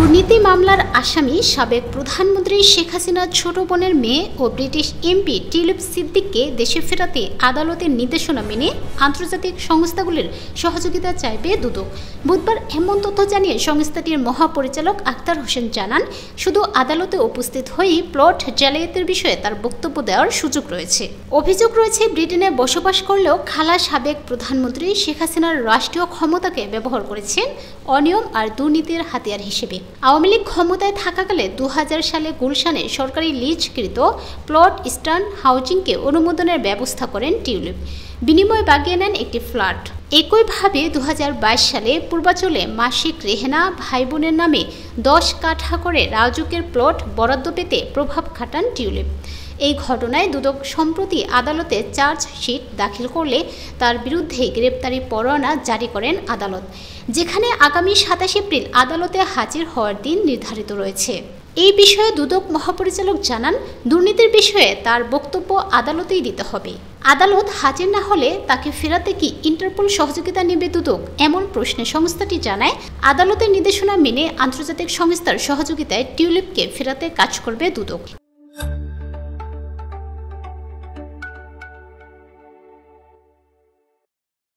দুর্নীতি মামলার আসামি সাবেক প্রধানমন্ত্রী শেখ হাসিনার ছোট বোনের মেয়ে ও ব্রিটিশ এমপি টিউলিপ সিদ্দিককে দেশে ফেরাতে আদালতের নির্দেশনা মেনে আন্তর্জাতিক সংস্থাগুলির সহযোগিতা চাইবে দুদক। বুধবার এমন তথ্য জানিয়ে সংস্থাটির মহাপরিচালক আক্তার হোসেন জানান, শুধু আদালতে উপস্থিত হয়েই প্লট জালিয়াতির বিষয়ে তার বক্তব্য দেওয়ার সুযোগ রয়েছে। অভিযোগ রয়েছে, ব্রিটেনে বসবাস করলেও খালা সাবেক প্রধানমন্ত্রী শেখ হাসিনার রাষ্ট্রীয় ক্ষমতাকে ব্যবহার করেছেন অনিয়ম আর দুর্নীতির হাতিয়ার হিসেবে। আওয়ামী লীগ ক্ষমতায় থাকাকালে 2000 সালে গুলশানে সরকারি লিজকৃত প্লট ইস্টার্ন হাউজিংকে অনুমোদনের ব্যবস্থা করেন টিউলিপ। বিনিময়ে বাগিয়ে নেন একটি ফ্ল্যাট। একইভাবে 2022 সালে পূর্বাচলে মাসিক রেহেনা ভাই বোনের নামে 10 কাঠা করে রাজুকের প্লট বরাদ্দ পেতে প্রভাব খাটান টিউলিপ। এই ঘটনায় দুদক সম্প্রতি আদালতে চার্জশিট দাখিল করলে তার বিরুদ্ধে গ্রেপ্তারি পরোয়ানা জারি করেন আদালত, যেখানে আগামী 27 এপ্রিল আদালতে হাজির হওয়ার দিন নির্ধারিত রয়েছে। এই বিষয়ে দুদক মহাপরিচালক জানান, দুর্নীতির বিষয়ে তার বক্তব্য আদালতেই দিতে হবে। আদালত হাজির না হলে তাকে ফেরাতে কি ইন্টারপোল সহযোগিতা নেবে দুদক, এমন প্রশ্নে সংস্থাটি জানায়, আদালতের নির্দেশনা মেনে আন্তর্জাতিক সংস্থার সহযোগিতায় টিউলিপকে ফেরাতে কাজ করবে দুদক।